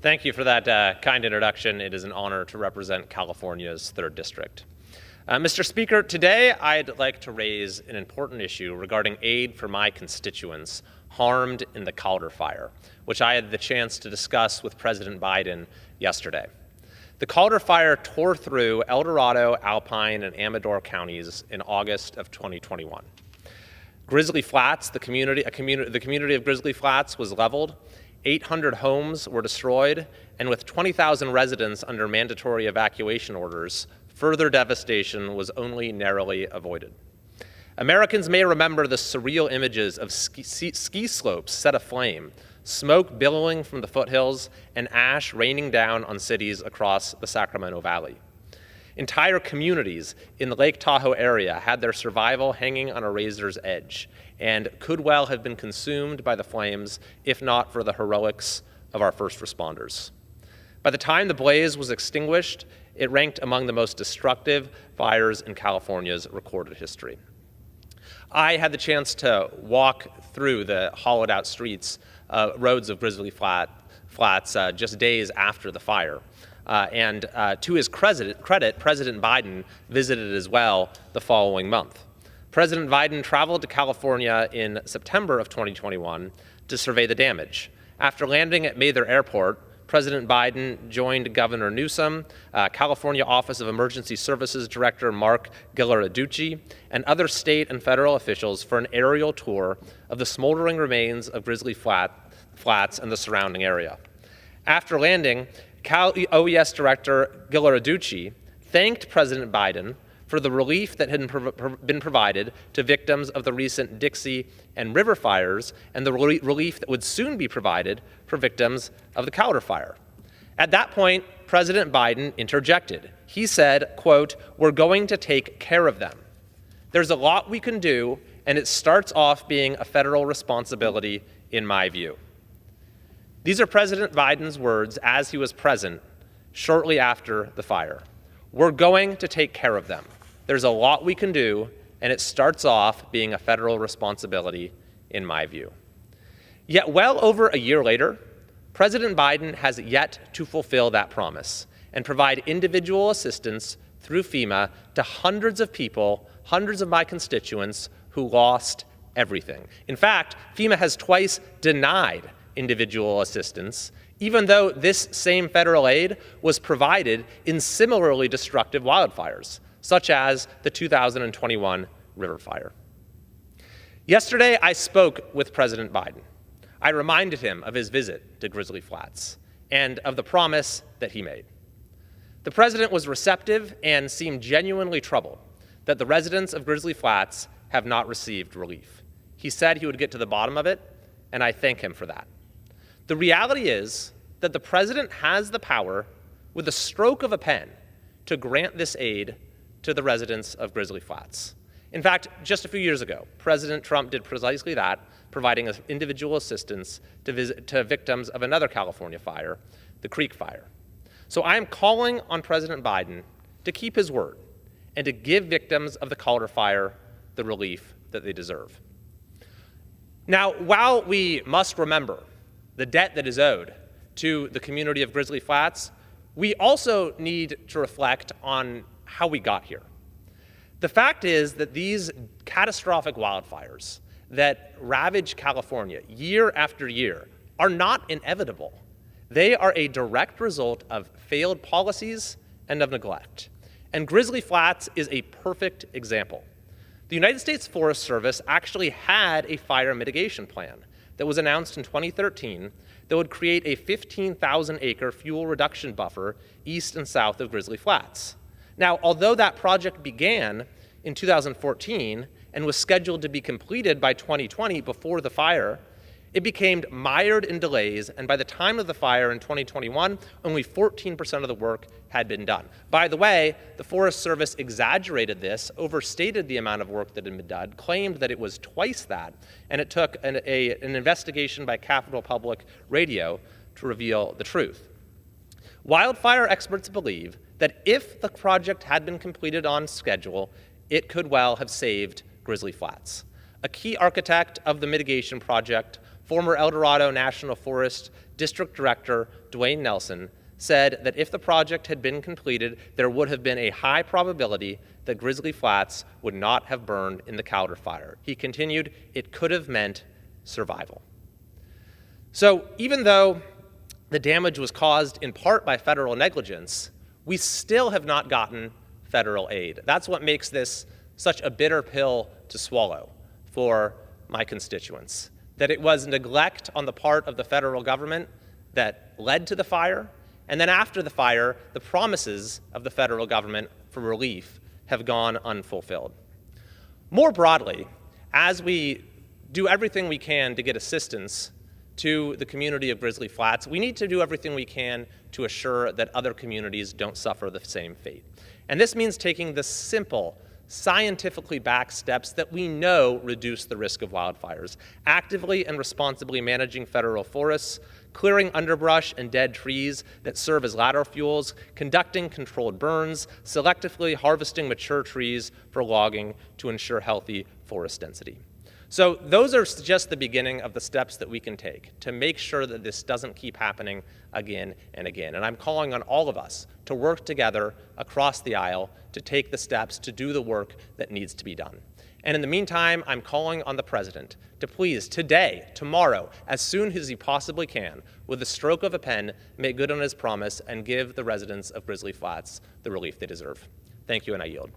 Thank you for that kind introduction. It is an honor to represent California's 3rd District. Mr. Speaker, today I'd like to raise an important issue regarding aid for my constituents harmed in the Calder fire, which I had the chance to discuss with President Biden yesterday. The Calder fire tore through El Dorado, Alpine, and Amador counties in August of 2021. Grizzly Flats, the community of Grizzly Flats was leveled. 800 homes were destroyed, and with 20,000 residents under mandatory evacuation orders, further devastation was only narrowly avoided. Americans may remember the surreal images of ski slopes set aflame, smoke billowing from the foothills, and ash raining down on cities across the Sacramento Valley. Entire communities in the Lake Tahoe area had their survival hanging on a razor's edge and could well have been consumed by the flames if not for the heroics of our first responders. By the time the blaze was extinguished, it ranked among the most destructive fires in California's recorded history. I had the chance to walk through the hollowed-out roads of Grizzly Flats just days after the fire. And to his credit, President Biden visited as well the following month. President Biden traveled to California in September of 2021 to survey the damage. After landing at Mather Airport, President Biden joined Governor Newsom, California Office of Emergency Services Director Mark Ghilarducci, and other state and federal officials for an aerial tour of the smoldering remains of Grizzly Flats and the surrounding area. After landing, OES Director Ghilarducci thanked President Biden for the relief that had been provided to victims of the recent Dixie and River fires and the relief that would soon be provided for victims of the Calder fire. At that point, President Biden interjected. He said, quote, "We're going to take care of them. There's a lot we can do, and it starts off being a federal responsibility, in my view." These are President Biden's words as he was present shortly after the fire. We're going to take care of them. There's a lot we can do, and it starts off being a federal responsibility, in my view. Yet well over a year later, President Biden has yet to fulfill that promise and provide individual assistance through FEMA to hundreds of people, hundreds of my constituents who lost everything. In fact, FEMA has twice denied individual assistance, even though this same federal aid was provided in similarly destructive wildfires, such as the 2021 River Fire. Yesterday, I spoke with President Biden. I reminded him of his visit to Grizzly Flats and of the promise that he made. The president was receptive and seemed genuinely troubled that the residents of Grizzly Flats have not received relief. He said he would get to the bottom of it, and I thank him for that. The reality is that the president has the power, with a stroke of a pen, to grant this aid to the residents of Grizzly Flats. In fact, just a few years ago, President Trump did precisely that, providing individual assistance to victims of another California fire, the Creek Fire. So I am calling on President Biden to keep his word and to give victims of the Calder fire the relief that they deserve. Now, while we must remember the debt that is owed to the community of Grizzly Flats, we also need to reflect on how we got here. The fact is that these catastrophic wildfires that ravage California year after year are not inevitable. They are a direct result of failed policies and of neglect. And Grizzly Flats is a perfect example. The United States Forest Service actually had a fire mitigation plan that was announced in 2013 that would create a 15,000-acre fuel reduction buffer east and south of Grizzly Flats. Now, although that project began in 2014 and was scheduled to be completed by 2020 before the fire, it became mired in delays, and by the time of the fire in 2021, only 14% of the work had been done. By the way, the Forest Service exaggerated this, overstated the amount of work that had been done, claimed that it was twice that, and it took an investigation by Capitol Public Radio to reveal the truth. Wildfire experts believe that if the project had been completed on schedule, it could well have saved Grizzly Flats. A key architect of the mitigation project, former El Dorado National Forest District Director Dwayne Nelson, said that if the project had been completed, there would have been a high probability that Grizzly Flats would not have burned in the Cowder fire. He continued, it could have meant survival. So even though the damage was caused in part by federal negligence, we still have not gotten federal aid. That's what makes this such a bitter pill to swallow for my constituents, that it was neglect on the part of the federal government that led to the fire, and then after the fire, the promises of the federal government for relief have gone unfulfilled. More broadly, as we do everything we can to get assistance to the community of Grizzly Flats, we need to do everything we can to assure that other communities don't suffer the same fate. And this means taking the simple, scientifically backed steps that we know reduce the risk of wildfires, actively and responsibly managing federal forests, clearing underbrush and dead trees that serve as ladder fuels, conducting controlled burns, selectively harvesting mature trees for logging to ensure healthy forest density. So those are just the beginning of the steps that we can take to make sure that this doesn't keep happening again and again. And I'm calling on all of us to work together across the aisle to take the steps to do the work that needs to be done. And in the meantime, I'm calling on the president to please, today, tomorrow, as soon as he possibly can, with the stroke of a pen, make good on his promise and give the residents of Grizzly Flats the relief they deserve. Thank you, and I yield.